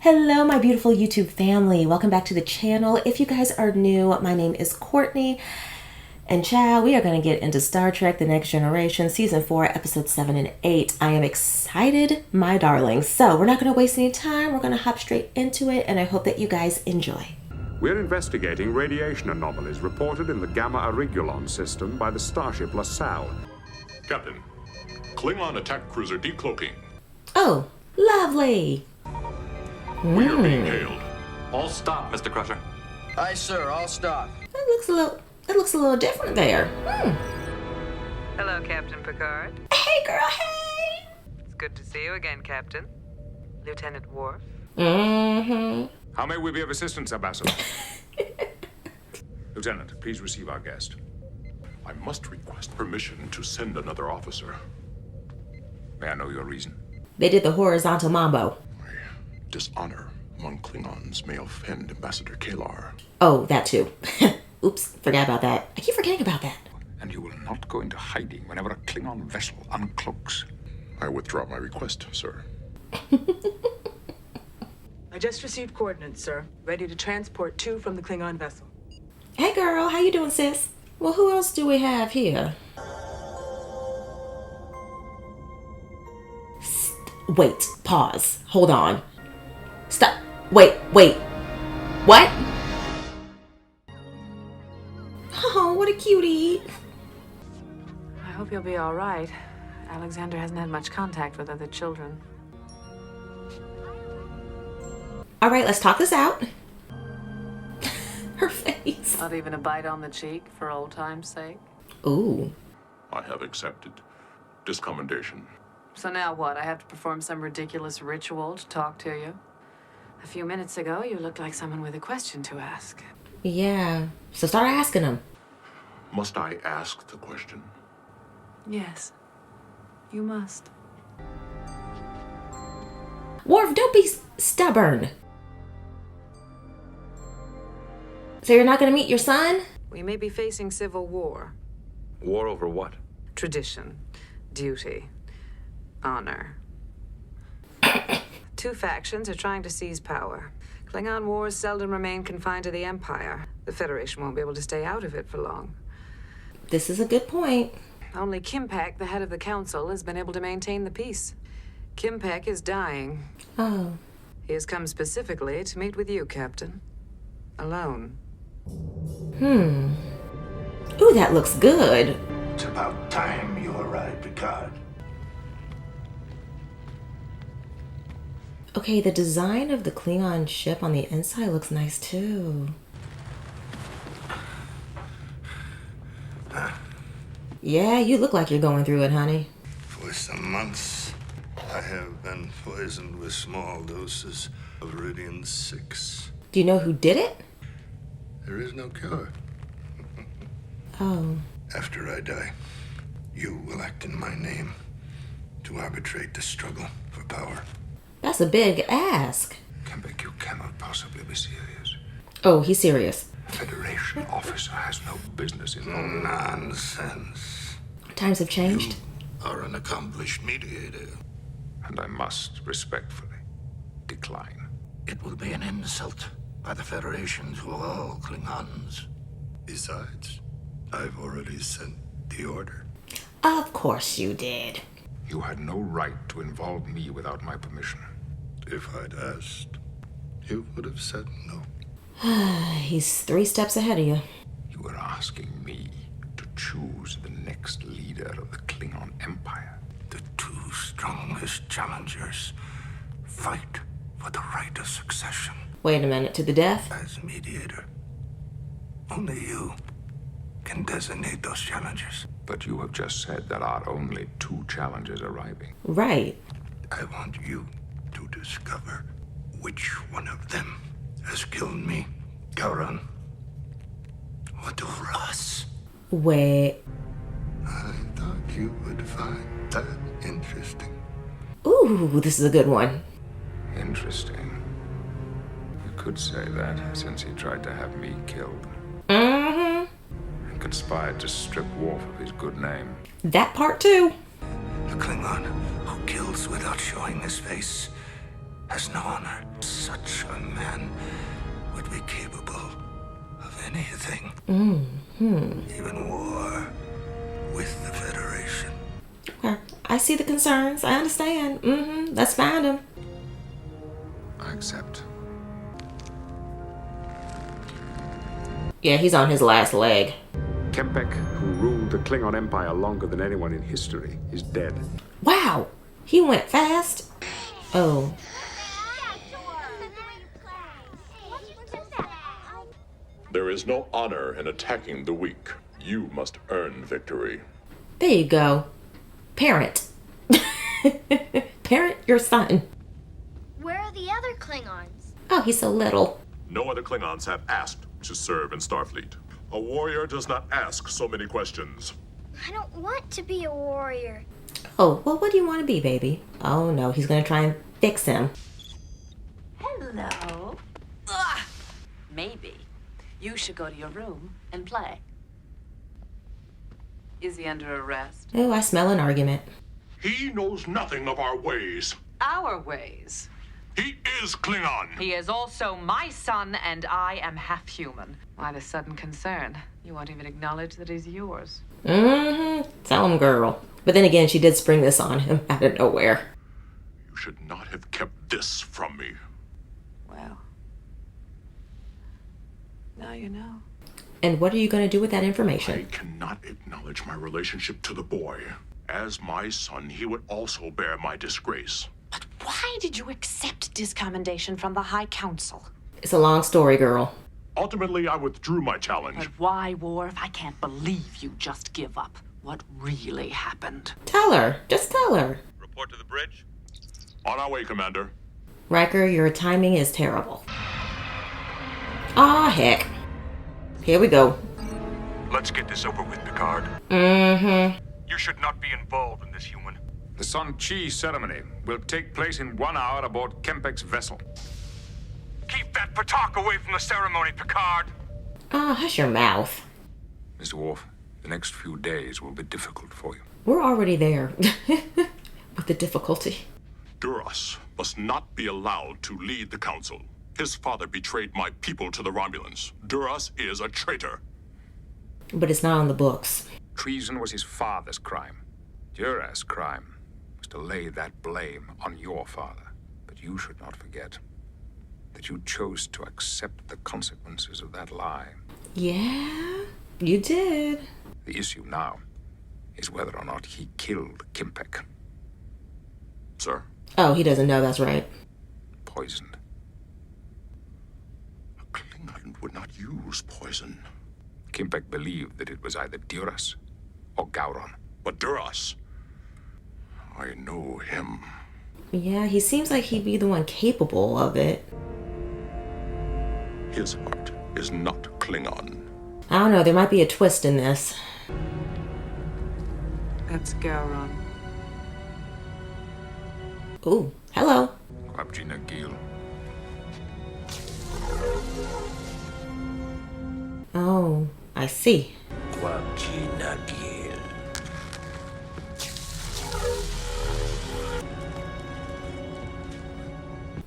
Hello, my beautiful YouTube family. Welcome back to the channel. If you guys are new, my name is Courtney. And child, we are going to get into Star Trek The Next Generation, Season 4, Episodes 7 and 8. I am excited, my darlings. So we're not going to waste any time. We're going to hop straight into it, and I hope that you guys enjoy. We're investigating radiation anomalies reported in the Gamma Aurigulon system by the starship LaSalle. Captain, Klingon attack cruiser decloaking. Oh, lovely. We are being hailed. All stop, Mr. Crusher. Aye, sir, all stop. That looks a little different there. Hello, Captain Picard. Hey, girl, hey. It's good to see you again, Captain. Lieutenant Worf. How may we be of assistance, Ambassador? Lieutenant, please receive our guest. I must request permission to send another officer. May I know your reason? They did the horizontal mambo. Dishonor among Klingons may offend Ambassador Kalar. Oh, that too. Oops, forgot about that. I keep forgetting about that. And you will not go into hiding whenever a Klingon vessel uncloaks. I withdraw my request, sir. I just received coordinates, sir. Ready to transport 2 from the Klingon vessel. Hey, girl, how you doing, sis? Well, who else do we have here? Wait, pause. Hold on. Stop. Wait. What? Oh, what a cutie. I hope you'll be all right. Alexander hasn't had much contact with other children. All right, let's talk this out. Her face. Not even a bite on the cheek for old time's sake. Ooh. I have accepted this commendation. So now what? I have to perform some ridiculous ritual to talk to you? A few minutes ago, you looked like someone with a question to ask. Yeah. So start asking them. Must I ask the question? Yes, you must. Worf, don't be stubborn. So you're not going to meet your son? We may be facing civil war. War over what? Tradition, duty, honor. 2 factions are trying to seize power. Klingon wars seldom remain confined to the Empire. The Federation won't be able to stay out of it for long. This is a good point. Only Kimpak, the head of the council, has been able to maintain the peace. Kimpak is dying. Oh. He has come specifically to meet with you, Captain. Alone. Ooh, that looks good. It's about time you arrived, Picard. Okay, the design of the Klingon ship on the inside looks nice too. Yeah, you look like you're going through it, honey. For some months, I have been poisoned with small doses of Iridium-6. Do you know who did it? There is no cure. Oh. After I die, you will act in my name to arbitrate the struggle for power. That's a big ask. Kembeck, you cannot possibly be serious. Oh, he's serious. A Federation officer has no business in... Nonsense. Times have changed. You are an accomplished mediator. And I must respectfully decline. It will be an insult by the Federation to all Klingons. Besides, I've already sent the order. Of course you did. You had no right to involve me without my permission. If I'd asked, you would have said no. He's 3 steps ahead of you. You were asking me to choose the next leader of the Klingon Empire. The 2 strongest challengers fight for the right of succession. Wait a minute, to the death? As mediator, only you can designate those challengers. But you have just said there are only 2 challengers arriving. Right. I want you to discover which one of them has killed me, Gowron, or Duras. Wait. I thought you would find that interesting. Ooh, this is a good one. Interesting. You could say that, since he tried to have me killed. Mm-hmm. And conspired to strip Worf of his good name. That part too. The Klingon who kills without showing his face has no honor. Such Even war with the Federation. Okay. I see the concerns. I understand. Let's find him. I accept. Yeah, he's on his last leg. Kempek, who ruled the Klingon Empire longer than anyone in history, is dead. Wow, he went fast. Oh, There is no honor in attacking the weak. You must earn victory. there you go. Parent. Parent your son. Where are the other Klingons? Oh, he's so little. No other Klingons have asked to serve in Starfleet. A warrior does not ask so many questions. I don't want to be a warrior. Oh, well, what do you want to be, baby? Oh, no, he's going to try and fix him. Hello. Ugh. Maybe you should go to your room and play. Is he under arrest? Oh, I smell an argument. He knows nothing of our ways. Our ways. He is Klingon. He is also my son, and I am half human. Why the sudden concern? You won't even acknowledge that he's yours. Tell him, girl. But then again, she did spring this on him out of nowhere. You should not have kept this from me. Well, now you know. And what are you going to do with that I information? cannot acknowledge my relationship to the boy. As my son, he would also bear my disgrace. But why did you accept discommendation from the High Council? It's a long story, girl. Ultimately, I withdrew my challenge. But why, Worf? I can't believe you just give up. What really happened? Tell her. Just tell her. Report to the bridge. On our way, Commander. Riker, your timing is terrible. Aw, heck. Here we go. Let's get this over with, Picard. You should not be involved in this, human. The Sun Chi ceremony will take place in 1 hour aboard Kempek's vessel. Keep that Patak away from the ceremony, Picard. Ah, hush your mouth. Mr. Worf, the next few days will be difficult for you. We're already there. With the difficulty. Duras must not be allowed to lead the Council. His father betrayed my people to the Romulans. Duras is a traitor. But it's not on the books. Treason was his father's crime. Duras' crime was to lay that blame on your father. But you should not forget that you chose to accept the consequences of that lie. Yeah, you did. The issue now is whether or not he killed Kempek. Sir? Oh, he doesn't know, that's right. Poisoned. A Klingon would not use poison. Kempek believed that it was either Duras or Gowron. But Duras, I know him. Yeah, he seems like he'd be the one capable of it. His heart is not Klingon. I don't know, there might be a twist in this. That's Gowron. Ooh, hello. Kwabjina Gil. Oh, I see. Kwabjina Gil.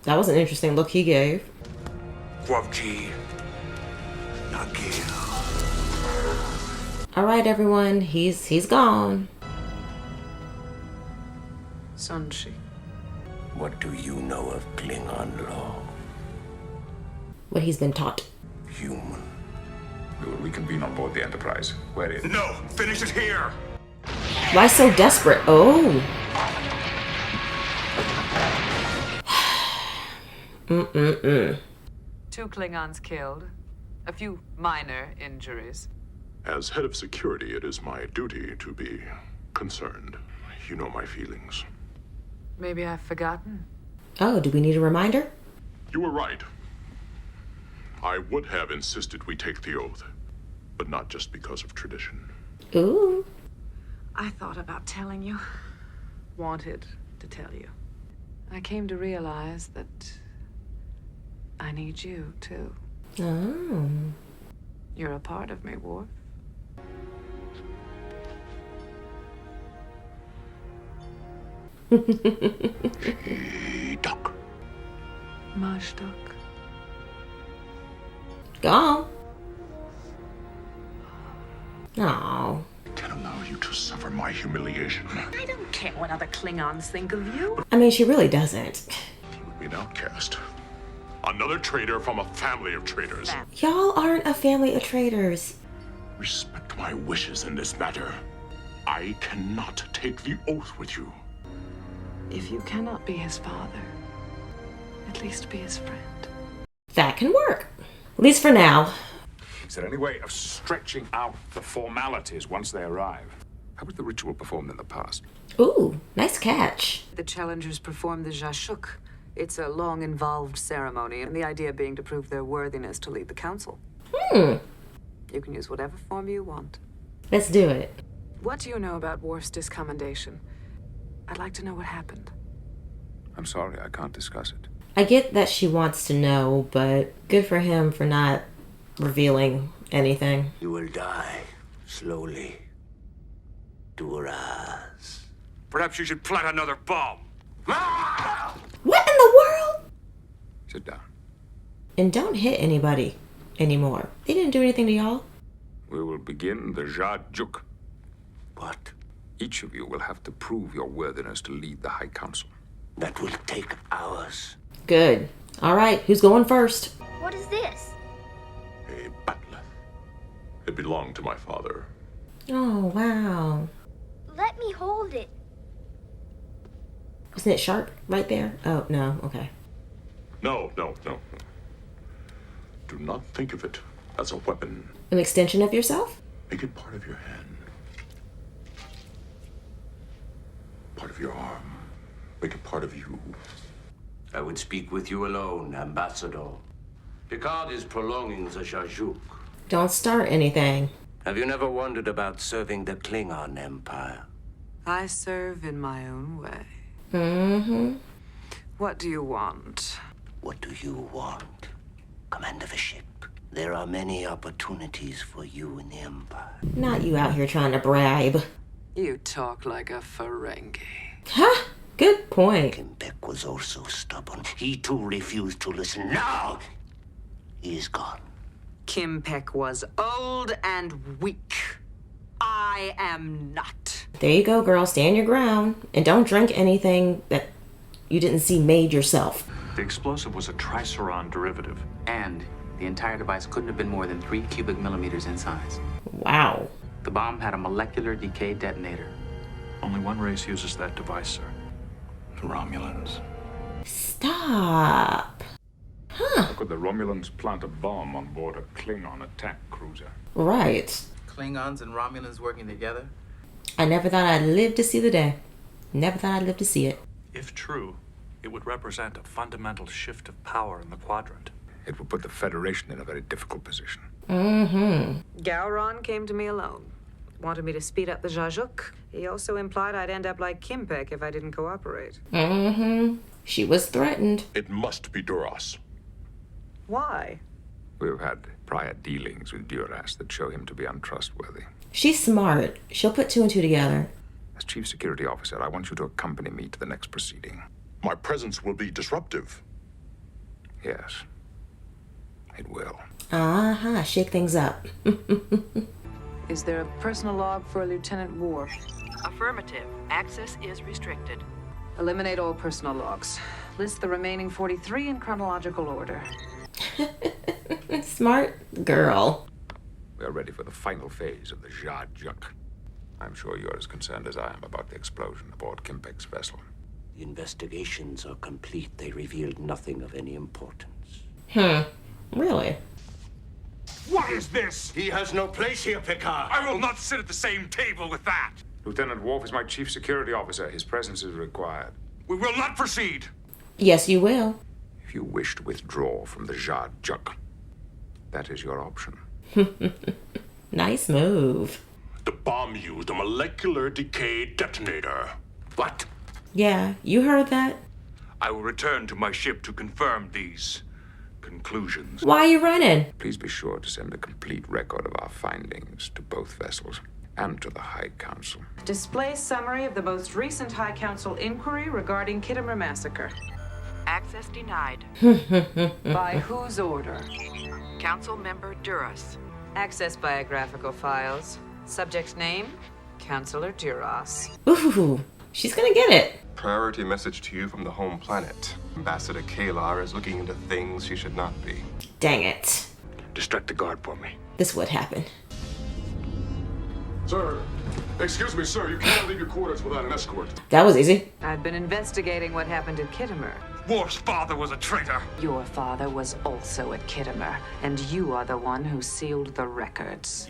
That was an interesting look he gave. Kwabji Nagil. All right, everyone, he's gone. Sunshi. What do you know of Klingon law? What he's been taught. Human. We will reconvene on board the Enterprise. Where is? No, finish it here. Why so desperate? Oh. Two Klingons killed. A few minor injuries. As head of security, it is my duty to be concerned. You know my feelings. Maybe I've forgotten. Oh, do we need a reminder? You were right. I would have insisted we take the oath, but not just because of tradition. Ooh. I thought about telling you. Wanted to tell you. I came to realize that I need you, too. Oh. You're a part of me, Worf. Hey, Doc. Marshduck. Go on. Oh. I can't allow you to suffer my humiliation. I don't care what other Klingons think of you. I mean, she really doesn't. You would be an outcast. Another traitor from a family of traitors. Y'all aren't a family of traitors. Respect my wishes in this matter. I cannot take the oath with you. If you cannot be his father, at least be his friend. That can work. At least for now. Is there any way of stretching out the formalities once they arrive? How was the ritual performed in the past? Ooh, nice catch. The challengers perform the Jashuk. It's a long, involved ceremony, and the idea being to prove their worthiness to lead the council. You can use whatever form you want. Let's do it. What do you know about Worf's discommendation? I'd like to know what happened. I'm sorry, I can't discuss it. I get that she wants to know, but good for him for not revealing anything. You will die slowly. Duras. Perhaps you should plant another bomb. What in the world? Sit down. And don't hit anybody anymore. They didn't do anything to y'all. We will begin the Jadjuk. What? Each of you will have to prove your worthiness to lead the High Council. That will take hours. Good. All right, who's going first? What is this? A bat'leth. It belonged to my father. Oh, wow. Let me hold it. Wasn't it sharp right there? Oh, no. Okay. No. Do not think of it as a weapon. An extension of yourself? Make it part of your hand. Part of your arm. Make it part of you. I would speak with you alone, Ambassador. Picard is prolonging the Jadjuk. Don't start anything. Have you never wondered about serving the Klingon Empire? I serve in my own way. Mm-hmm. What do you want? What do you want? Command of a ship. There are many opportunities for you in the Empire. Not you out here trying to bribe. You talk like a Ferengi. Huh? Good point. Beck was also stubborn. He too refused to listen. Now, he is gone. Kim Peck was old and weak. I am not. There you go, girl. Stand your ground. And don't drink anything that you didn't see made yourself. The explosive was a triceron derivative. And the entire device couldn't have been more than 3 cubic millimeters in size. Wow. The bomb had a molecular decay detonator. Only one race uses that device, sir. The Romulans. Stop. Huh. How could the Romulans plant a bomb on board a Klingon attack cruiser? Right. Klingons and Romulans working together? I never thought I'd live to see the day. Never thought I'd live to see it. If true, it would represent a fundamental shift of power in the quadrant. It would put the Federation in a very difficult position. Mm-hmm. Gowron came to me alone. Wanted me to speed up the Jadjuk. He also implied I'd end up like Kim Peck if I didn't cooperate. Mm-hmm. She was threatened. It must be Duras. Why? We've had prior dealings with Duras that show him to be untrustworthy. She's smart. She'll put 2 and 2 together. As Chief Security Officer, I want you to accompany me to the next proceeding. My presence will be disruptive. Yes, it will. Uh-huh. Shake things up. Is there a personal log for Lieutenant Worf? Affirmative. Access is restricted. Eliminate all personal logs. List the remaining 43 in chronological order. Smart girl. We are ready for the final phase of the Jadjuk. I'm sure you're as concerned as I am about the explosion aboard Kim Peck's vessel. The investigations are complete. They revealed nothing of any importance. Really? What is this? He has no place here, Picard. I will not sit at the same table with that. Lieutenant Worf is my Chief Security Officer. His presence is required. We will not proceed. Yes, you will. If you wish to withdraw from the Jadjuk, that is your option. Nice move. The bomb used a molecular decay detonator. What? Yeah, you heard that. I will return to my ship to confirm these conclusions. Why are you running? Please be sure to send a complete record of our findings to both vessels and to the High Council. Display summary of the most recent High Council inquiry regarding Kittimer Massacre. Access denied. By whose order? Council member Duras. Access biographical files. Subject name, Counselor Duras. Ooh, she's gonna get it. Priority message to you from the home planet. Ambassador Kalar is looking into things she should not be. Dang it. Distract the guard for me. This would happen. Sir, excuse me, sir. You cannot leave your quarters without an escort. That was easy. I've been investigating what happened at Kittimer. Worf's father was a traitor. Your father was also at Kittimer, and you are the one who sealed the records.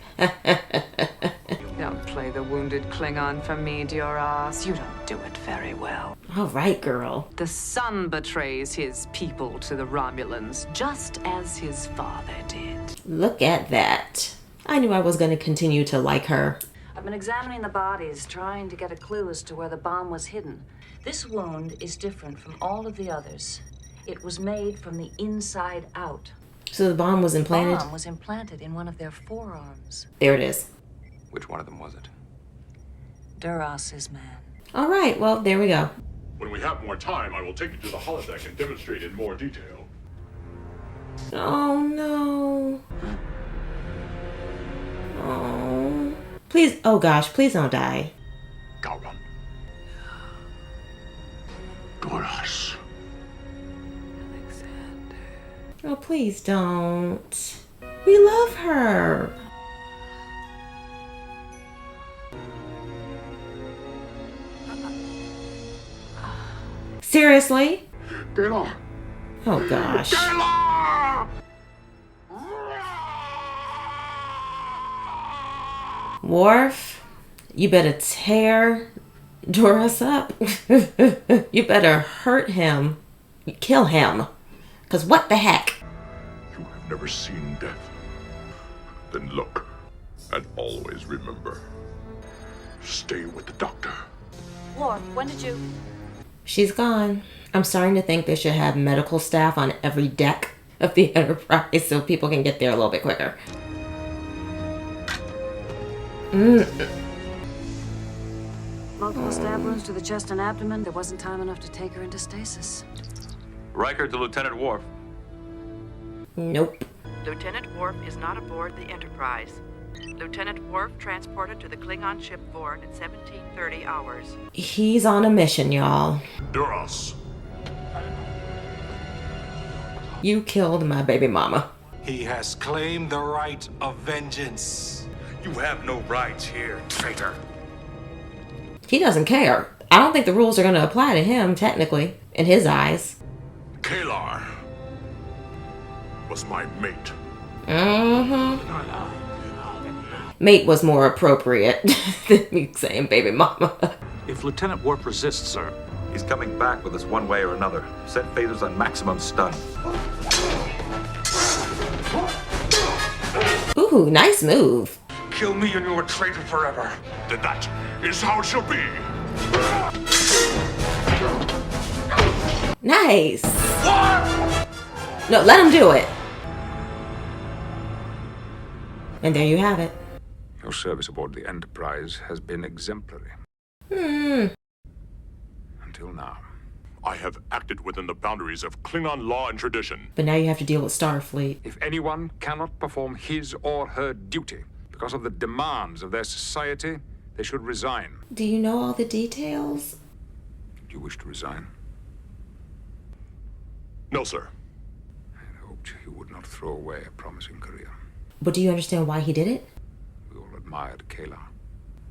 Don't play the wounded Klingon for me, Duras. You don't do it very well. All right, girl. The son betrays his people to the Romulans, just as his father did. Look at that. I knew I was going to continue to like her. I've been examining the bodies, trying to get a clue as to where the bomb was hidden. This wound is different from all of the others. It was made from the inside out. So the bomb was implanted? The bomb was implanted in one of their forearms. There it is. Which one of them was it? Duras's man. All right, well, there we go. When we have more time, I will take you to the holodeck and demonstrate in more detail. Oh, no. Oh. Please, oh gosh, please don't die. Gowron. Duras. Oh, please don't. We love her. Seriously? Gaylor. Oh gosh. Gaylor! Worf, you better tear Duras up. You better hurt him. Kill him. Because what the heck? You have never seen death. Then look, and always remember. Stay with the doctor. Worf, when did you... She's gone. I'm starting to think they should have medical staff on every deck of the Enterprise so people can get there a little bit quicker. Multiple stab wounds to the chest and abdomen. There wasn't time enough to take her into stasis. Riker to Lieutenant Worf. Nope. Lieutenant Worf is not aboard the Enterprise. Lieutenant Worf transported to the Klingon ship Vorn at 1730 hours. He's on a mission, y'all. Duras. You killed my baby mama. He has claimed the right of vengeance. You have no rights here, traitor. He doesn't care. I don't think the rules are going to apply to him, technically, in his eyes. Kalar was my mate. Mate was more appropriate than me saying baby mama. If Lieutenant Worf resists, sir. He's coming back with us one way or another. Set phasers on maximum stun. Ooh, nice move. Kill me and you're a traitor forever. Then that is how it shall be. Nice. No, let him do it. And there you have it. Your service aboard the Enterprise has been exemplary. Until now. I have acted within the boundaries of Klingon law and tradition. But now you have to deal with Starfleet. If anyone cannot perform his or her duty because of the demands of their society, they should resign. Do you know all the details? Do you wish to resign? No, sir. I hoped you would not throw away a promising career. But do you understand why he did it? We all admired Kayla.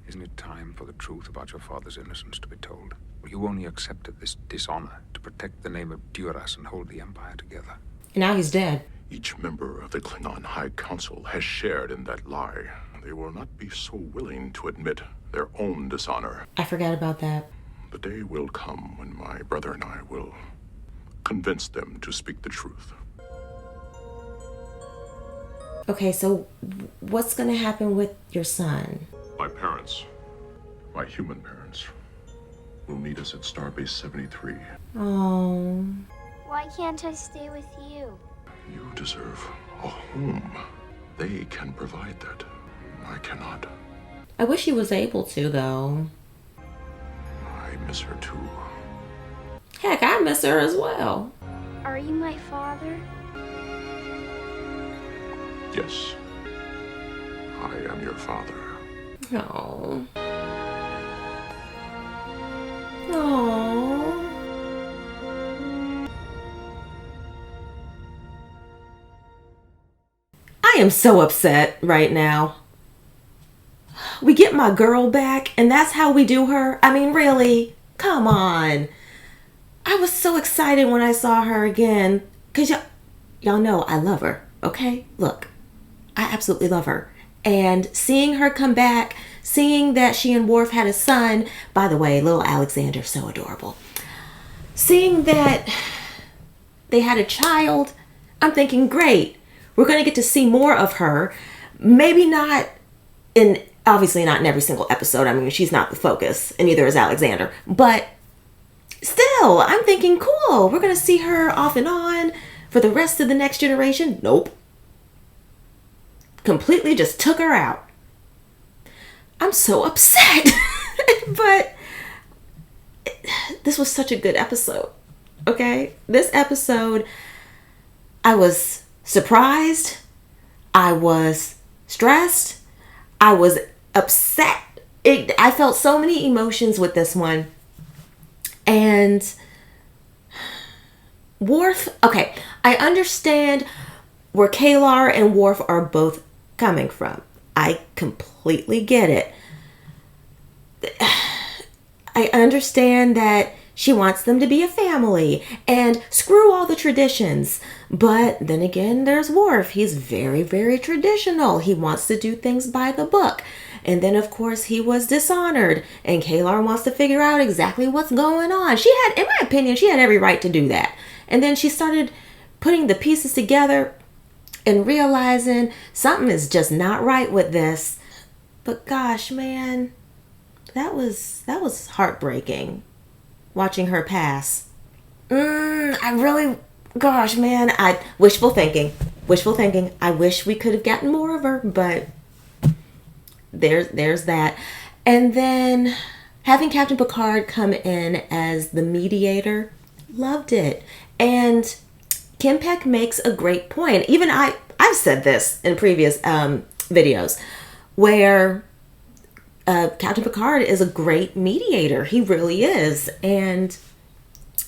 Isn't it time for the truth about your father's innocence to be told? You only accepted this dishonor to protect the name of Duras and hold the Empire together. And now he's dead. Each member of the Klingon High Council has shared in that lie. They will not be so willing to admit their own dishonor. I forgot about that. The day will come when my brother and I will convince them to speak the truth. Okay, so what's going to happen with your son? My parents, my human parents, will meet us at Starbase 73. Oh. Why can't I stay with you? You deserve a home. They can provide that. I cannot. I wish he was able to, though. I miss her too. Heck, I miss her as well. Are you my father? Yes. I am your father. Oh. Oh. I am so upset right now. We get my girl back, and that's how we do her? I mean, really? Come on. I was so excited when I saw her again. Because y'all know I love her, okay? Look, I absolutely love her. And seeing her come back, seeing that she and Worf had a son. By the way, little Alexander, so adorable. Seeing that they had a child, I'm thinking, great. We're going to get to see more of her. Maybe not obviously not in every single episode. I mean, she's not the focus, and neither is Alexander. But still, I'm thinking, cool. We're going to see her off and on for the rest of the Next Generation. Nope. Completely just took her out. I'm so upset. But this was such a good episode. Okay? This episode, I was surprised. I was stressed. I was upset. I felt so many emotions with this one. And Worf, okay, I understand where Kalar and Worf are both coming from. I completely get it. I understand that she wants them to be a family and screw all the traditions. But then again, there's Worf. He's very, very traditional. He wants to do things by the book. And then, of course, he was dishonored. And Kalar wants to figure out exactly what's going on. She had, in my opinion, she had every right to do that. And then she started putting the pieces together and realizing something is just not right with this. But gosh, man, that was heartbreaking. Watching her pass. Gosh, man, wishful thinking. I wish we could have gotten more of her, but there's that. And then having Captain Picard come in as the mediator, loved it. And Kim Peck makes a great point. Even I've said this in previous videos, where Captain Picard is a great mediator. He really is. And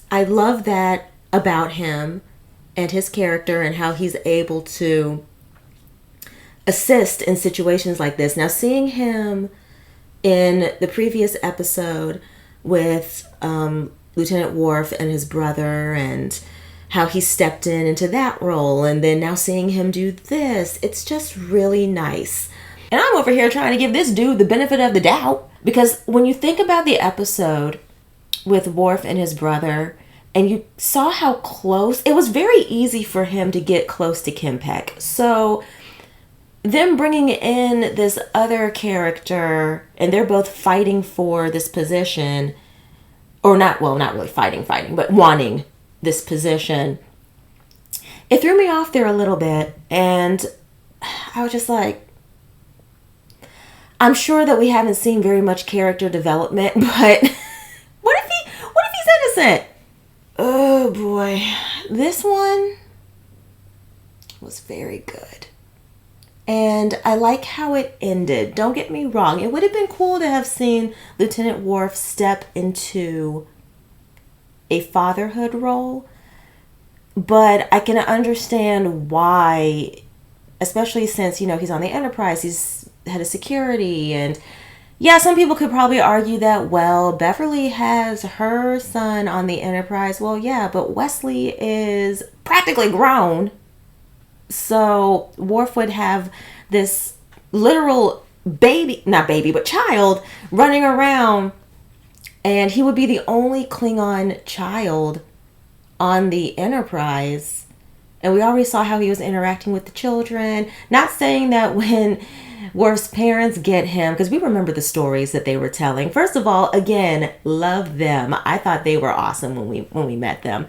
I love that about him and his character and how he's able to assist in situations like this. Now, seeing him in the previous episode with Lieutenant Worf and his brother and how he stepped into that role, and then now seeing him do this, it's just really nice. And I'm over here trying to give this dude the benefit of the doubt, because when you think about the episode with Worf and his brother, and you saw how close, it was very easy for him to get close to Kim Peck. So them bringing in this other character, and they're both fighting for this position, or not really fighting, but wanting this position, it threw me off there a little bit. And I was just like, I'm sure that we haven't seen very much character development, but what if he's innocent? Oh boy, this one was very good. And I like how it ended. Don't get me wrong. It would have been cool to have seen Lieutenant Worf step into a fatherhood role. But I can understand why, especially since, he's on the Enterprise, he's head of security. And yeah, some people could probably argue that, well, Beverly has her son on the Enterprise. Well, yeah, but Wesley is practically grown. So Worf would have this literal child running around, and he would be the only Klingon child on the Enterprise. And we already saw how he was interacting with the children. Not saying that when Worf's parents get him, because we remember the stories that they were telling. First of all, again, love them. I thought they were awesome when we met them.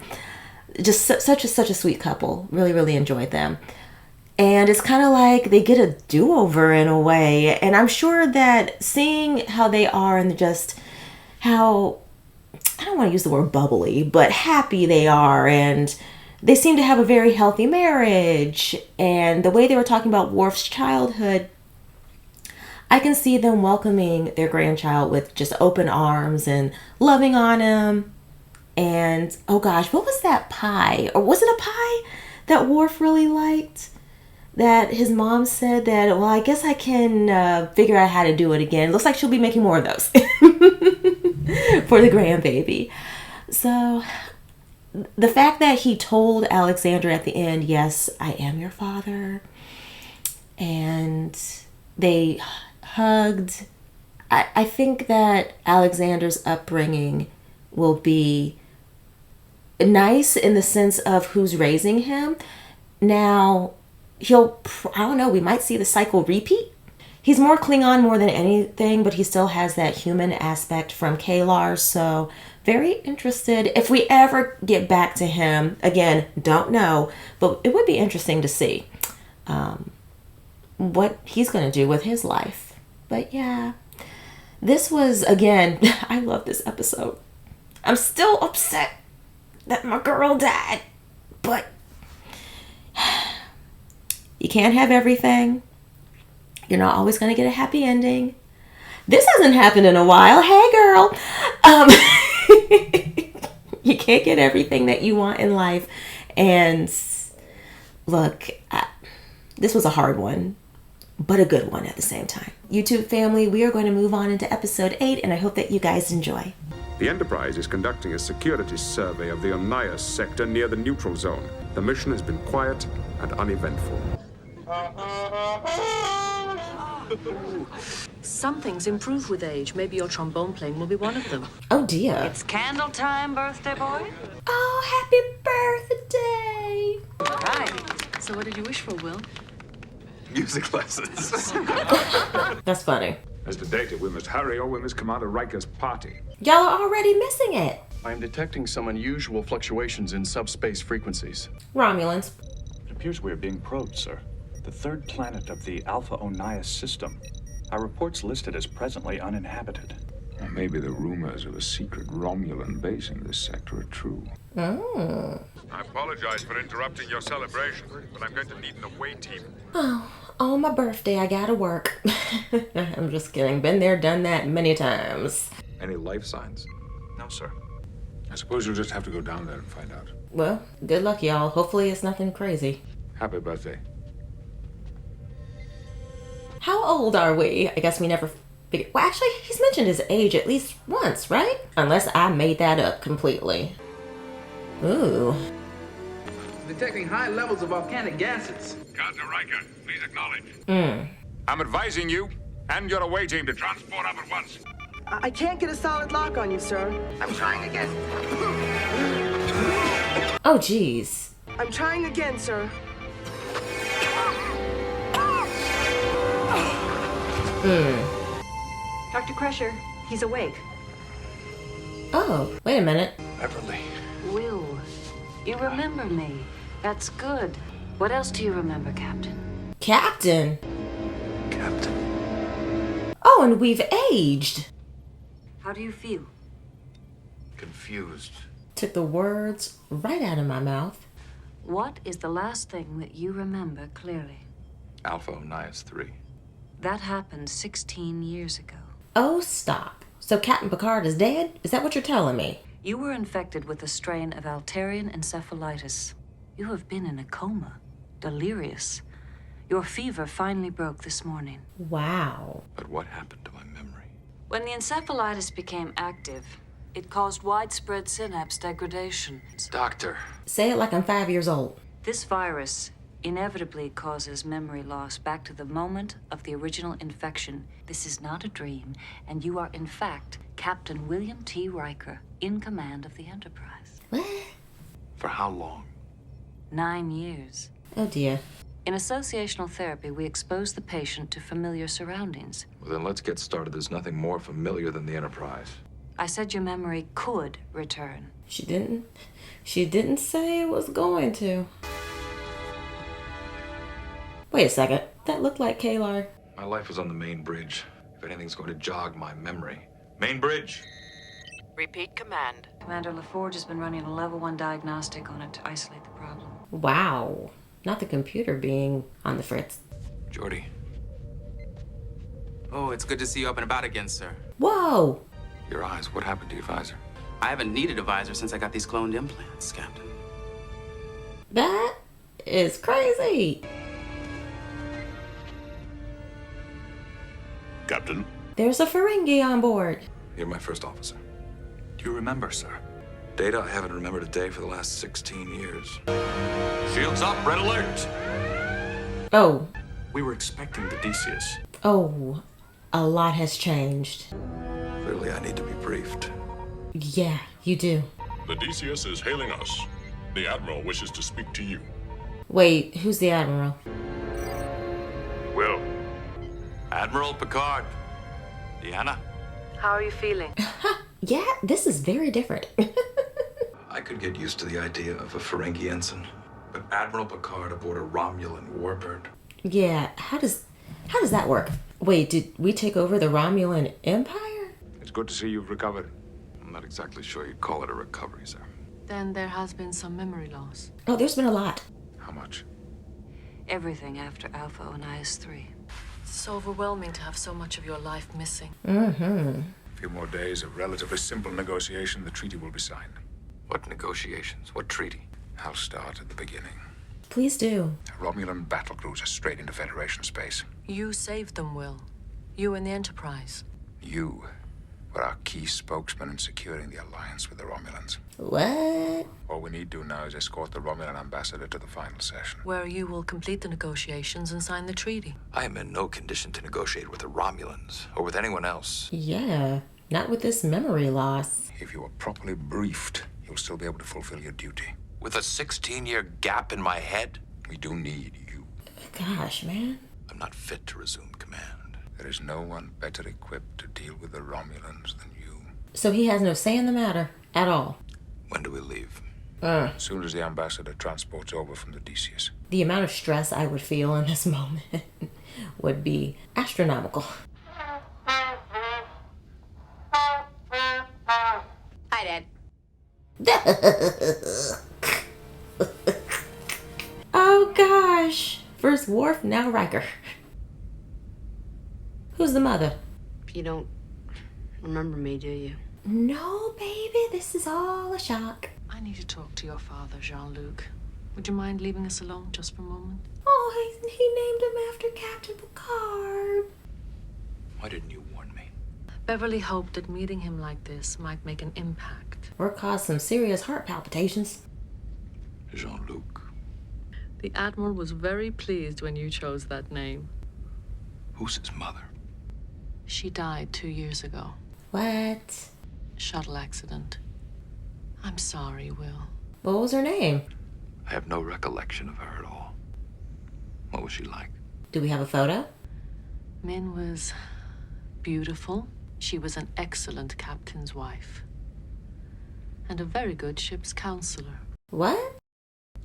Just such a sweet couple. Really, really enjoyed them. And it's kind of like they get a do-over in a way. And I'm sure that seeing how they are and just how, I don't want to use the word bubbly, but happy they are, and they seem to have a very healthy marriage. And the way they were talking about Worf's childhood, I can see them welcoming their grandchild with just open arms and loving on him. And, oh gosh, what was that pie? Or was it a pie that Worf really liked? That his mom said that, well, I guess I can figure out how to do it again. Looks like she'll be making more of those for the grandbaby. So the fact that he told Alexander at the end, yes, I am your father, and they hugged. I think that Alexander's upbringing will be nice in the sense of who's raising him. Now, I don't know, we might see the cycle repeat. He's more Klingon more than anything, but he still has that human aspect from Kalar, so very interested. If we ever get back to him, again, don't know, but it would be interesting to see what he's going to do with his life. But yeah, this was, again, I love this episode. I'm still upset that my girl died, but you can't have everything. You're not always going to get a happy ending. This hasn't happened in a while. Hey, girl. You can't get everything that you want in life. And look, this was a hard one, but a good one at the same time. YouTube family, we are going to move on into episode 8, and I hope that you guys enjoy. The Enterprise is conducting a security survey of the Onias sector near the neutral zone. The mission has been quiet and uneventful. Some things improve with age. Maybe your trombone playing will be one of them. Oh dear. It's candle time, birthday boy. Oh, happy birthday. Right. So what did you wish for, Will? Music lessons. That's funny. As to data, we must hurry or we must Commander Riker's party. Y'all are already missing it. I am detecting some unusual fluctuations in subspace frequencies. Romulans. It appears we are being probed, sir. The third planet of the Alpha Onias system. Our report's listed as presently uninhabited. Or maybe the rumors of a secret Romulan base in this sector are true. Oh. I apologize for interrupting your celebration, but I'm going to need an away team. Oh, on my birthday, I gotta work. I'm just kidding. Been there, done that many times. Any life signs? No, sir. I suppose you'll just have to go down there and find out. Well, good luck, y'all. Hopefully it's nothing crazy. Happy birthday. How old are we? I guess we never figured. Well, actually, he's mentioned his age at least once, right? Unless I made that up completely. Ooh. Detecting high levels of volcanic gases. Captain Riker, please acknowledge. Mm. I'm advising you and your away team to transport up at once. I can't get a solid lock on you, sir. I'm trying again. Oh, jeez. I'm trying again, sir. Dr. Crusher, he's awake. Oh, wait a minute. Beverly. Will, you remember me. That's good. What else do you remember, Captain? Captain? Captain. Oh, and we've aged. How do you feel? Confused. Took the words right out of my mouth. What is the last thing that you remember clearly? Alpha Onias 3. That happened 16 years ago. Oh, stop. So Captain Picard is dead? Is that what you're telling me? You were infected with a strain of Alterian encephalitis. You have been in a coma, delirious. Your fever finally broke this morning. Wow. But what happened to my memory? When the encephalitis became active, it caused widespread synapse degradation. Doctor. Say it like I'm 5 years old. This virus inevitably causes memory loss back to the moment of the original infection. This is not a dream, and you are in fact Captain William T. Riker, in command of the Enterprise. What? For how long? 9 years. Oh dear. In associational therapy, we expose the patient to familiar surroundings. Well, then let's get started. There's nothing more familiar than the Enterprise. I said your memory could return. She didn't say it was going to. Wait a second. That looked like Kalar. My life was on the main bridge. If anything's going to jog my memory. Main bridge! Repeat command. Commander LaForge has been running a level 1 diagnostic on it to isolate the problem. Wow. Not the computer being on the fritz. Geordi. Oh, it's good to see you up and about again, sir. Whoa! Your eyes, what happened to your visor? I haven't needed a visor since I got these cloned implants, Captain. That is crazy. Captain? There's a Ferengi on board. You're my first officer. Do you remember, sir? Data I haven't remembered a day for the last 16 years. Shields up, red alert! Oh. We were expecting the Odysseus. Oh. A lot has changed. Clearly, I need to be briefed. Yeah, you do. The Odysseus is hailing us. The Admiral wishes to speak to you. Wait, who's the Admiral? Will. Admiral Picard. Deanna? How are you feeling? Yeah, this is very different. I could get used to the idea of a Ferengi ensign, but Admiral Picard aboard a Romulan warbird. Yeah, how does that work? Wait, did we take over the Romulan Empire? It's good to see you've recovered. I'm not exactly sure you'd call it a recovery, sir. Then there has been some memory loss. Oh, there's been a lot. How much? Everything after Alpha Onias 3. It's so overwhelming to have so much of your life missing. Mm-hmm. A few more days of relatively simple negotiation, the treaty will be signed. What negotiations? What treaty? I'll start at the beginning. Please do. A Romulan battlecruiser straight into Federation space. You saved them, Will. You and the Enterprise. You were our key spokesman in securing the alliance with the Romulans. What? All we need to do now is escort the Romulan ambassador to the final session. Where you will complete the negotiations and sign the treaty. I am in no condition to negotiate with the Romulans or with anyone else. Yeah, not with this memory loss. If you are properly briefed, you'll still be able to fulfill your duty. With a 16-year gap in my head? We do need you. Gosh, man. I'm not fit to resume command. There is no one better equipped to deal with the Romulans than you. So he has no say in the matter at all. When do we leave? As soon as the ambassador transports over from the Odysseus. The amount of stress I would feel in this moment would be astronomical. Hi, Dad. Oh gosh. First Worf, now Riker. Who's the mother? You don't remember me, do you? No, baby, this is all a shock. I need to talk to your father, Jean-Luc. Would you mind leaving us alone just for a moment? Oh, he named him after Captain Picard. Why didn't you warn me? Beverly hoped that meeting him like this might make an impact. Or cause some serious heart palpitations. Jean-Luc. The Admiral was very pleased when you chose that name. Who's his mother? She died 2 years ago. What? Shuttle accident. I'm sorry, Will. What was her name? I have no recollection of her at all. What was she like? Do we have a photo? Min was beautiful. She was an excellent captain's wife. And a very good ship's counselor. What?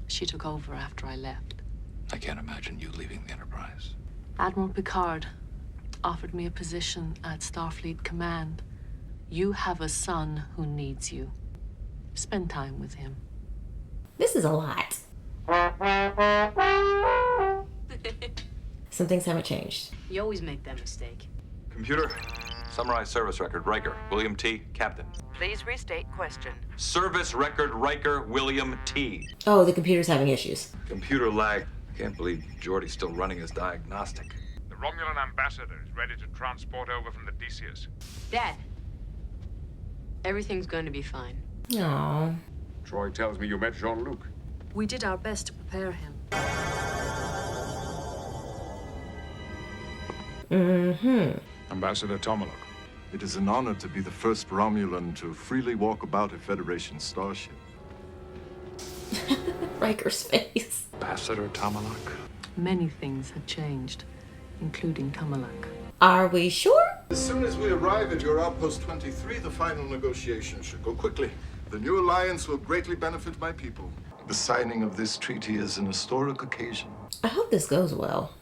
She took over after I left. I can't imagine you leaving the Enterprise. Admiral Picard offered me a position at Starfleet Command. You have a son who needs you. Spend time with him. This is a lot. Some things haven't changed. You always make that mistake. Computer, summarize service record. Riker, William T., Captain. Please restate question. Service record, Riker, William T. Oh, the computer's having issues. Computer lag. I can't believe Geordi's still running his diagnostic. The Romulan ambassador is ready to transport over from the Odysseus. Dad, everything's going to be fine. Aww. Troy tells me you met Jean-Luc. We did our best to prepare him. Mm-hmm. Ambassador Tomalak. It is an honor to be the first Romulan to freely walk about a Federation starship. Riker's face. Ambassador Tomalak? Many things have changed, including Tomalak. Are we sure? As soon as we arrive at your outpost 23, the final negotiations should go quickly. The new alliance will greatly benefit my people. The signing of this treaty is an historic occasion. I hope this goes well.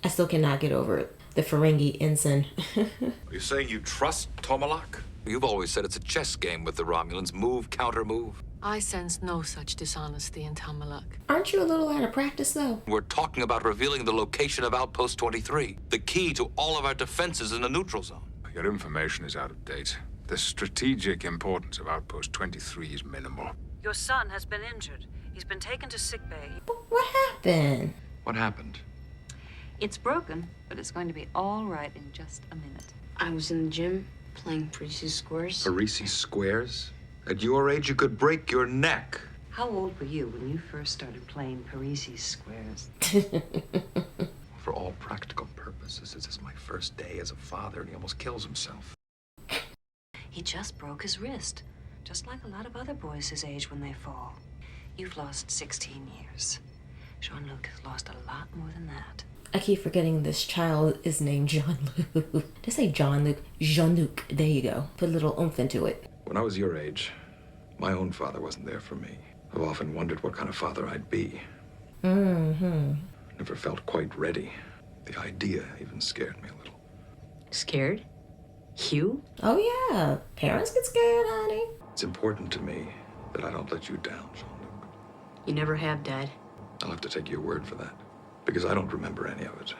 I still cannot get over it. The Ferengi ensign. Are you saying you trust Tomalak? You've always said it's a chess game with the Romulans. Move, counter move. I sense no such dishonesty in Tamalak. Aren't you a little out of practice, though? We're talking about revealing the location of Outpost 23, the key to all of our defenses in the neutral zone. Your information is out of date. The strategic importance of Outpost 23 is minimal. Your son has been injured. He's been taken to sickbay. What happened? What happened? It's broken, but it's going to be all right in just a minute. I was in the gym playing Parisi squares. Parisi squares? At your age, you could break your neck. How old were you when you first started playing Parisi squares? For all practical purposes, this is my first day as a father, and he almost kills himself. He just broke his wrist, just like a lot of other boys his age when they fall. You've lost 16 years. Jean-Luc has lost a lot more than that. I keep forgetting this child is named Jean-Luc. Did I say Jean-Luc? Jean-Luc. There you go. Put a little oomph into it. When I was your age, my own father wasn't there for me. I've often wondered what kind of father I'd be. Never felt quite ready. The idea even scared me a little. Scared? You? Oh, yeah. Parents get scared, honey. It's important to me that I don't let you down, Jean-Luc. You never have, Dad. I'll have to take your word for that. Because I don't remember any of it.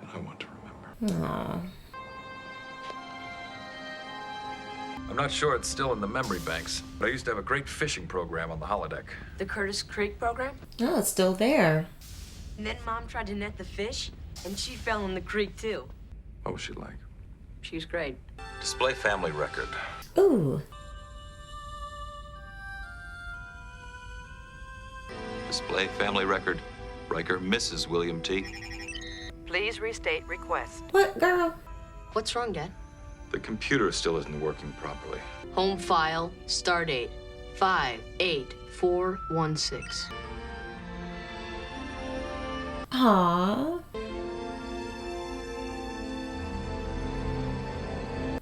And I want to remember. Aww. I'm not sure it's still in the memory banks, but I used to have a great fishing program on the holodeck. The Curtis Creek program? Oh, it's still there. And then Mom tried to net the fish, and she fell in the creek, too. What was she like? She was great. Display family record. Ooh. Display family record. Riker, Mrs. William T. Please restate request. What, girl? What's wrong, Dad? The computer still isn't working properly. Home file, start date, 58416. Aww.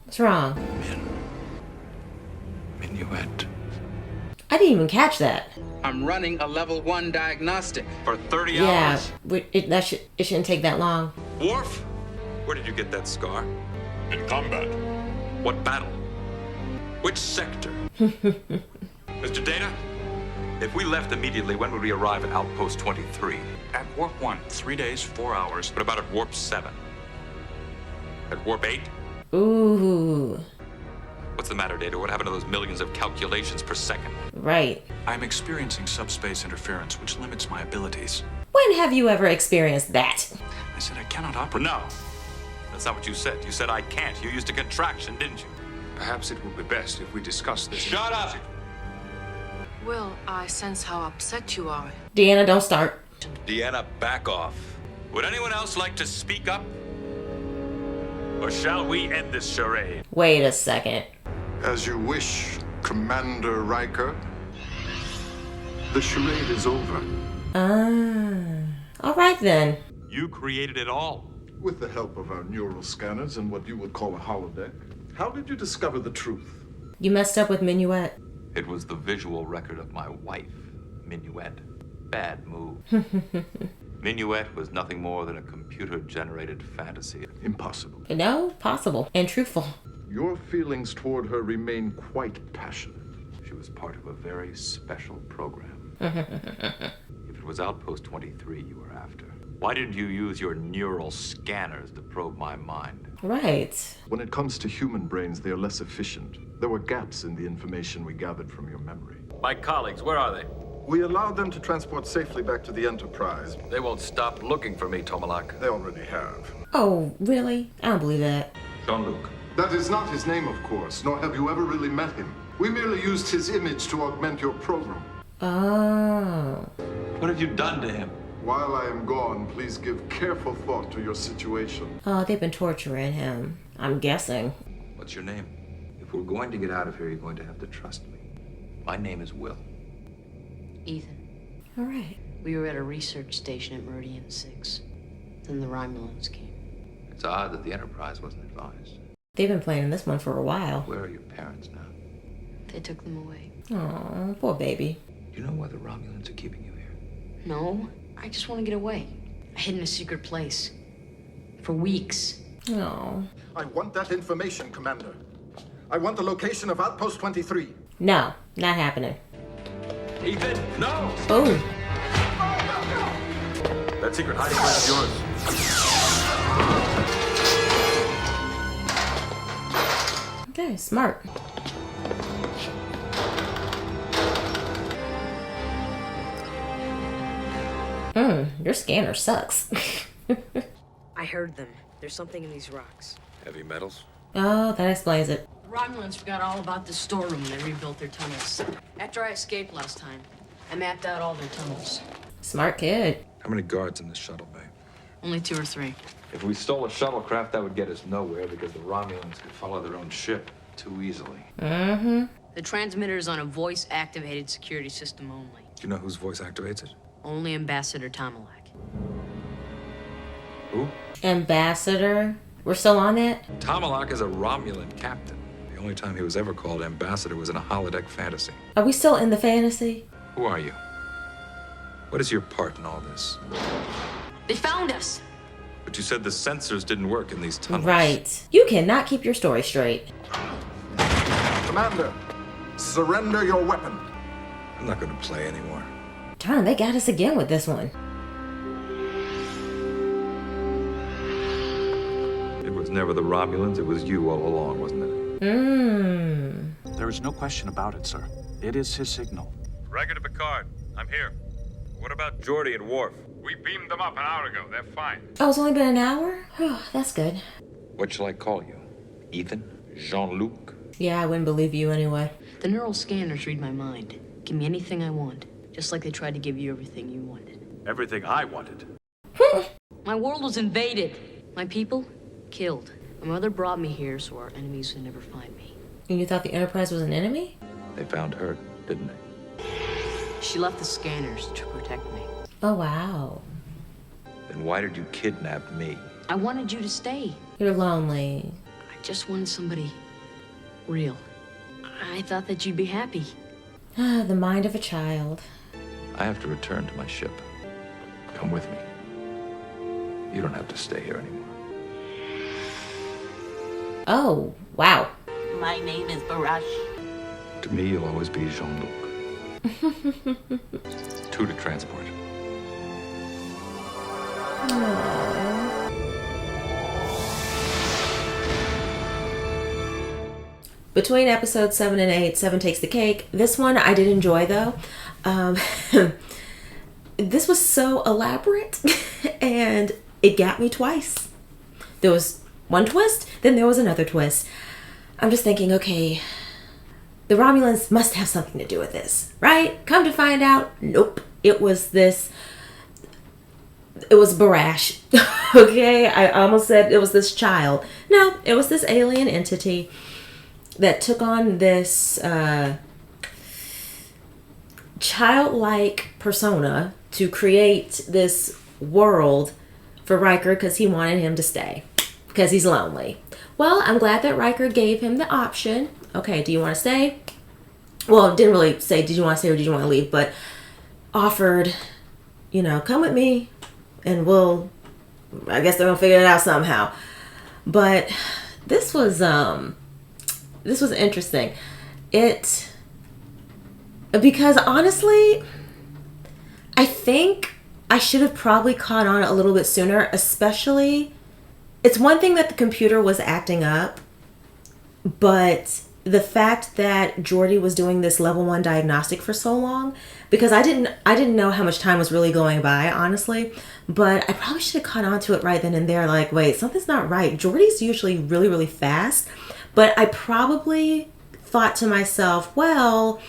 What's wrong? Minuet. I didn't even catch that. I'm running a level 1 diagnostic. For 30 Yeah, hours? it shouldn't take that long. Worf? Where did you get that scar? In combat. What battle? Which sector? Mr. Data? If we left immediately, when would we arrive at Outpost 23? At Warp 1, 3 days, 4 hours. What about at Warp 7? At Warp 8? Ooh. What's the matter, Data? What happened to those millions of calculations per second? Right. I'm experiencing subspace interference, which limits my abilities. When have you ever experienced that? I said I cannot operate. No. That's not what you said. You said I can't. You used a contraction, didn't you? Perhaps it would be best if we discuss this. Shut up! Will, I sense how upset you are. Deanna, don't start. Deanna, back off. Would anyone else like to speak up? Or shall we end this charade? Wait a second. As you wish, Commander Riker. The charade is over. All right then. You created it all. With the help of our neural scanners and what you would call a holodeck. How did you discover the truth? You messed up with Minuet. It was the visual record of my wife, Minuet. Bad move. Minuet was nothing more than a computer-generated fantasy. Impossible. No, possible and truthful. Your feelings toward her remain quite passionate. She was part of a very special program. If it was Outpost 23 you were after, why didn't you use your neural scanners to probe my mind? Right. When it comes to human brains, they are less efficient. There were gaps in the information we gathered from your memory. My colleagues, where are they? We allowed them to transport safely back to the Enterprise. They won't stop looking for me, Tomalak. They already have. Oh, really? I don't believe that. Jean-Luc. That is not his name, of course, nor have you ever really met him. We merely used his image to augment your program. Oh. What have you done to him? While I am gone, please give careful thought to your situation. Oh, they've been torturing him. I'm guessing. What's your name? If we're going to get out of here, you're going to have to trust me. My name is Will. Ethan. All right. We were at a research station at Meridian 6. Then the Romulans came. It's odd that the Enterprise wasn't advised. They've been planning this one for a while. Where are your parents now? They took them away. Oh, poor baby. Do you know why the Romulans are keeping you here? No, I just want to get away. I hid in a secret place. For weeks. Oh. I want that information, Commander. I want the location of Outpost 23. No, not happening. Ethan, no! Oh. That secret hiding place is yours. Okay, smart. Your scanner sucks. I heard them. There's something in these rocks. Heavy metals? Oh, that explains it. The Romulans forgot all about the storeroom when they rebuilt their tunnels. After I escaped last time, I mapped out all their tunnels. Smart kid. How many guards in this shuttle bay? Only 2 or 3. If we stole a shuttlecraft, that would get us nowhere because the Romulans could follow their own ship too easily. Mm-hmm. The transmitter is on a voice-activated security system only. Do you know whose voice activates it? Only Ambassador Tomalak. Who? Ambassador? We're still on that? Tomalak is a Romulan captain. The only time he was ever called ambassador was in a holodeck fantasy. Are we still in the fantasy? Who are you? What is your part in all this? They found us! But you said the sensors didn't work in these tunnels. Right. You cannot keep your story straight. Commander, surrender your weapon. I'm not going to play anymore. Darn, they got us again with this one. It was never the Romulans, it was you all along, wasn't it? There is no question about it, sir. It is his signal. Riker to Picard. I'm here. What about Geordi and Worf? We beamed them up an hour ago. They're fine. Oh, it's only been an hour? Oh, that's good. What shall I call you? Ethan? Jean-Luc? Yeah, I wouldn't believe you anyway. The neural scanners read my mind. Give me anything I want. Just like they tried to give you everything you wanted. Everything I wanted. My world was invaded. My people killed. My mother brought me here so our enemies would never find me. And you thought the Enterprise was an enemy? They found her, didn't they? She left the scanners to protect me. Oh, wow. Then why did you kidnap me? I wanted you to stay. You're lonely. I just wanted somebody real. I thought that you'd be happy. Ah, the mind of a child. I have to return to my ship. Come with me. You don't have to stay here anymore. Oh, wow. My name is Barash. To me, you'll always be Jean-Luc. 2 to transport. Between episodes 7 and 8, 7 takes the cake. This one I did enjoy though. This was so elaborate and it got me twice. There was one twist, then there was another twist. I'm just thinking, okay, the Romulans must have something to do with this, right? Come to find out, nope. It was Barash. Okay, I almost said it was this child. No, it was this alien entity that took on this childlike persona to create this world for Riker because he wanted him to stay because he's lonely. Well, I'm glad that Riker gave him the option. Okay, do you want to stay? Well, didn't really say, did you want to stay or did you want to leave? But offered, you know, come with me and I guess they're going to figure it out somehow. But this was interesting. Because honestly, I think I should have probably caught on a little bit sooner, especially, it's one thing that the computer was acting up, but the fact that Geordi was doing this level 1 diagnostic for so long, because I didn't know how much time was really going by, honestly, but I probably should have caught on to it right then and there, like, wait, something's not right. Geordi's usually really, really fast, but I probably thought to myself, well,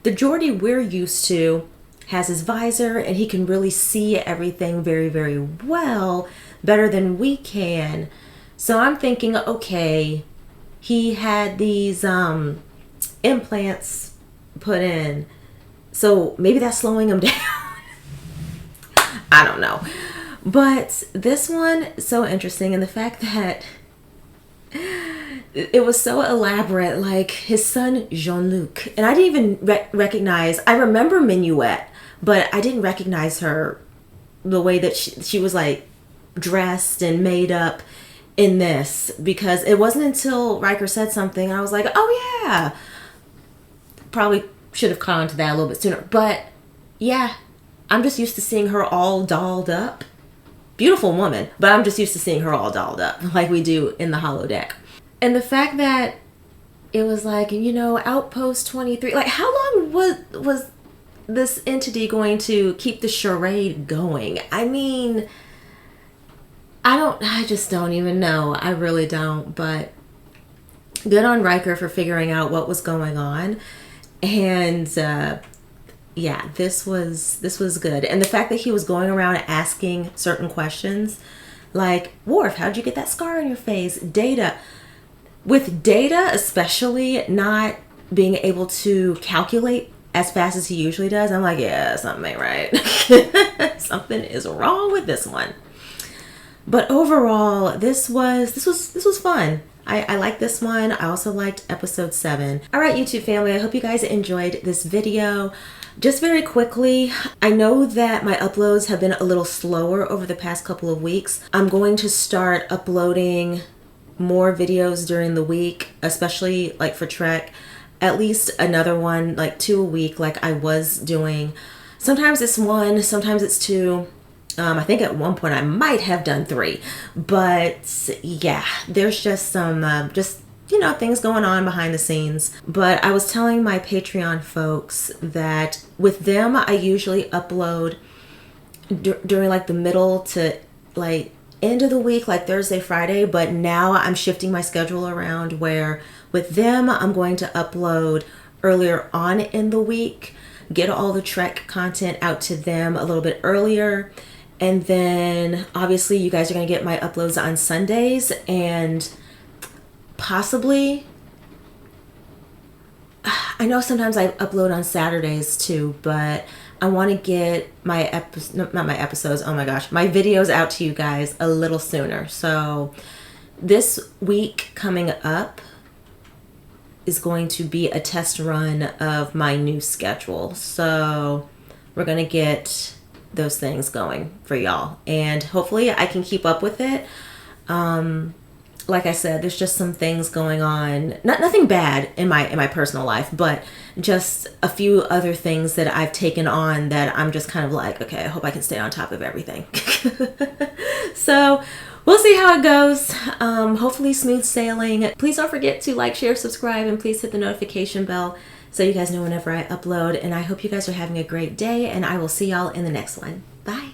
the Geordi we're used to has his visor and he can really see everything very, very well, better than we can. So I'm thinking, okay, he had these implants put in, so maybe that's slowing him down. I don't know. But this one, so interesting, and the fact that it was so elaborate, like his son Jean-Luc, and I didn't even recognize, I remember Minuet, but I didn't recognize her the way that she was like dressed and made up in this, because it wasn't until Riker said something and I was like, oh yeah, probably should have caught on to that a little bit sooner. But yeah, I'm just used to seeing her all dolled up. Beautiful woman, but I'm just used to seeing her all dolled up like we do in the holodeck. And the fact that it was like, you know, Outpost 23, like how long was this entity going to keep the charade going? I mean, I just don't even know. I really don't. But good on Riker for figuring out what was going on. And yeah, this was good. And the fact that he was going around asking certain questions, like, Worf, how'd you get that scar on your face? Data. With Data especially not being able to calculate as fast as he usually does, I'm like, yeah, something ain't right. Something is wrong with this one. But overall, this was fun. I like this one. I also liked episode 7. All right, YouTube family, I hope you guys enjoyed this video. Just very quickly, I know that my uploads have been a little slower over the past couple of weeks. I'm going to start uploading more videos during the week, especially like for Trek. At least another one, like 2 a week, like I was doing. Sometimes it's 1, sometimes it's 2. I think at one point I might have done 3, but yeah, there's just some, you know, things going on behind the scenes. But I was telling my Patreon folks that with them, I usually upload during like the middle to like end of the week, like Thursday, Friday. But now I'm shifting my schedule around where with them, I'm going to upload earlier on in the week, get all the Trek content out to them a little bit earlier. And then obviously you guys are going to get my uploads on Sundays, and possibly, I know sometimes I upload on Saturdays too, but I want to get my my videos out to you guys a little sooner. So this week coming up is going to be a test run of my new schedule. So we're going to get those things going for y'all, and hopefully I can keep up with it. Like I said, there's just some things going on, nothing bad in my personal life, but just a few other things that I've taken on that I'm just kind of like, okay, I hope I can stay on top of everything. So we'll see how it goes. Hopefully smooth sailing. Please don't forget to like, share, subscribe, and please hit the notification bell so you guys know whenever I upload. And I hope you guys are having a great day, and I will see y'all in the next one. Bye.